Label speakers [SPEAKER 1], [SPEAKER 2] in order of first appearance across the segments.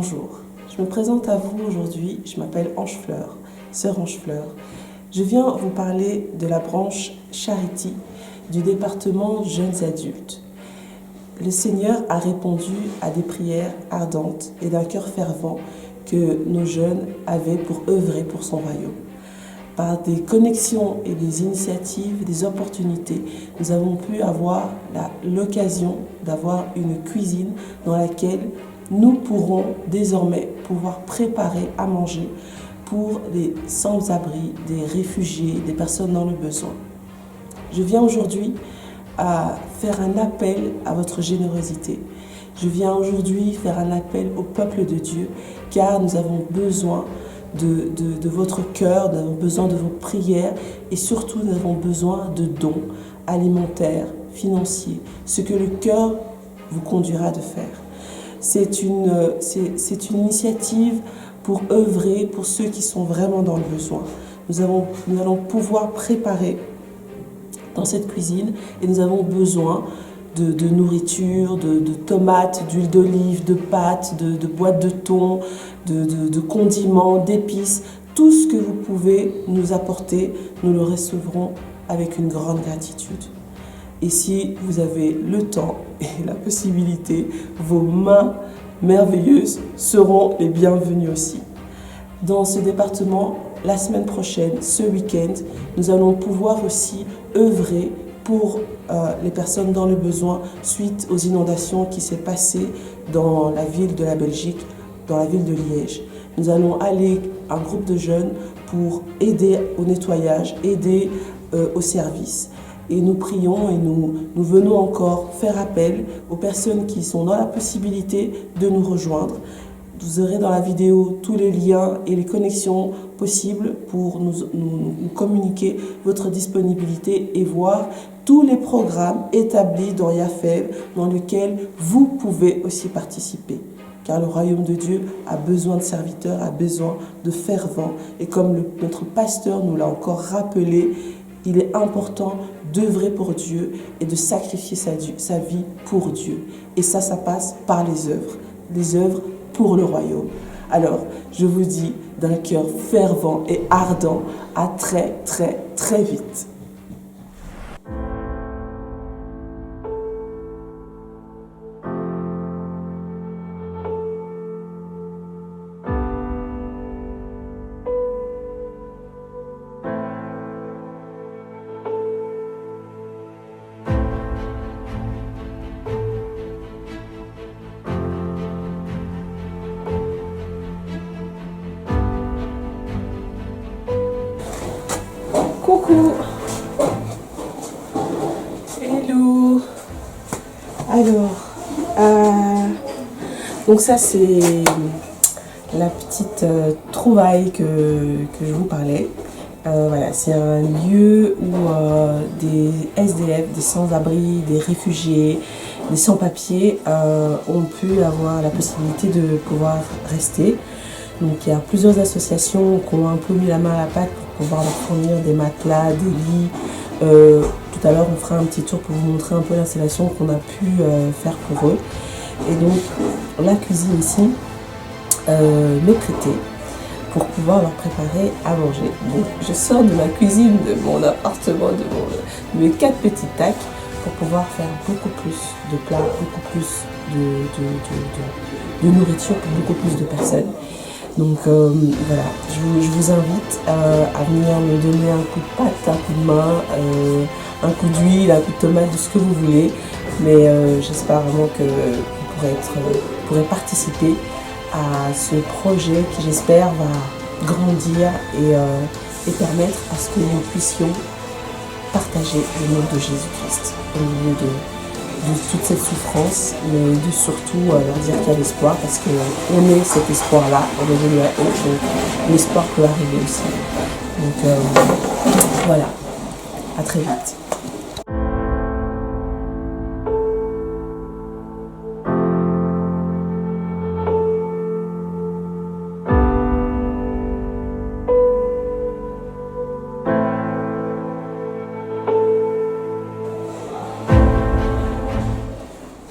[SPEAKER 1] Bonjour, je me présente à vous aujourd'hui, je m'appelle Ange Fleur, sœur Ange Fleur. Je viens vous parler de la branche Charity du département Jeunes Adultes. Le Seigneur a répondu à des prières ardentes et d'un cœur fervent que nos jeunes avaient pour œuvrer pour son royaume. Par des connexions et des initiatives, des opportunités, nous avons pu avoir l'occasion d'avoir une cuisine dans laquelle nous pourrons désormais pouvoir préparer à manger pour les sans-abri, des réfugiés, des personnes dans le besoin. Je viens aujourd'hui à faire un appel à votre générosité. Je viens aujourd'hui faire un appel au peuple de Dieu, car nous avons besoin de votre cœur, nous avons besoin de vos prières et surtout nous avons besoin de dons alimentaires, financiers, ce que le cœur vous conduira de faire. C'est une initiative pour œuvrer pour ceux qui sont vraiment dans le besoin. Nous allons pouvoir préparer dans cette cuisine et nous avons besoin de nourriture, de tomates, d'huile d'olive, de pâtes, de boîtes de thon, de condiments, d'épices. Tout ce que vous pouvez nous apporter, nous le recevrons avec une grande gratitude. Et si vous avez le temps et la possibilité, vos mains merveilleuses seront les bienvenues aussi. Dans ce département, la semaine prochaine, ce week-end, nous allons pouvoir aussi œuvrer pour les personnes dans le besoin suite aux inondations qui s'est passées dans la ville de la Belgique, dans la ville de Liège. Nous allons aller, un groupe de jeunes, pour aider au nettoyage, aider au service. Et nous prions et nous venons encore faire appel aux personnes qui sont dans la possibilité de nous rejoindre. Vous aurez dans la vidéo tous les liens et les connexions possibles pour nous communiquer votre disponibilité et voir tous les programmes établis dans Yafeb dans lesquels vous pouvez aussi participer. Car le royaume de Dieu a besoin de serviteurs, a besoin de fervents. Et comme notre pasteur nous l'a encore rappelé, il est important d'œuvrer pour Dieu et de sacrifier sa vie pour Dieu. Et ça passe par les œuvres pour le royaume. Alors, je vous dis d'un cœur fervent et ardent, à très, très, très vite. Coucou. Hello. Alors, donc ça c'est la petite trouvaille que je vous parlais. Voilà, c'est un lieu où des SDF, des sans-abri, des réfugiés, des sans-papiers ont pu avoir la possibilité de pouvoir rester. Donc il y a plusieurs associations qui ont un peu mis la main à la pâte pour pouvoir leur fournir des matelas, des lits. Tout à l'heure on fera un petit tour pour vous montrer un peu l'installation qu'on a pu faire pour eux. Et donc la cuisine ici m'est prêtée pour pouvoir leur préparer à manger. Donc je sors de ma cuisine, de mon appartement, de mes 4 petites tacs pour pouvoir faire beaucoup plus de plats, beaucoup plus de nourriture pour beaucoup plus de personnes. Donc voilà, je vous invite à venir me donner un coup de patte, un coup de main, un coup d'huile, un coup de tomate, de ce que vous voulez. Mais j'espère vraiment que vous pourrez participer à ce projet qui, j'espère, va grandir et permettre à ce que nous puissions partager le nom de Jésus-Christ au milieu de toute cette souffrance, mais de surtout leur dire qu'il y a l'espoir, parce qu'on est cet espoir-là, on est venu à eux, donc l'espoir peut arriver aussi. Donc voilà, à très vite.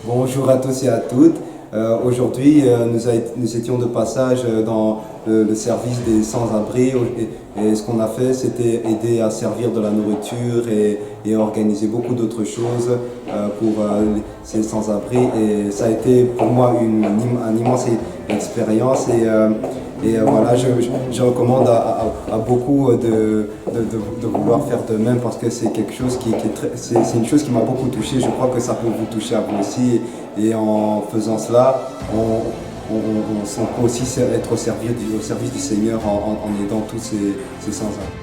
[SPEAKER 2] Bonjour à tous et à toutes. Aujourd'hui, nous étions de passage dans le service des sans-abri et ce qu'on a fait, c'était aider à servir de la nourriture et organiser beaucoup d'autres choses pour ces sans-abri. Et ça a été pour moi une immense expérience et voilà, je recommande à beaucoup de vouloir faire de même parce que c'est quelque chose c'est une chose qui m'a beaucoup touché. Je crois que ça peut vous toucher à vous aussi. Et en faisant cela, on peut aussi être au service du Seigneur en aidant tous ces sans-abri.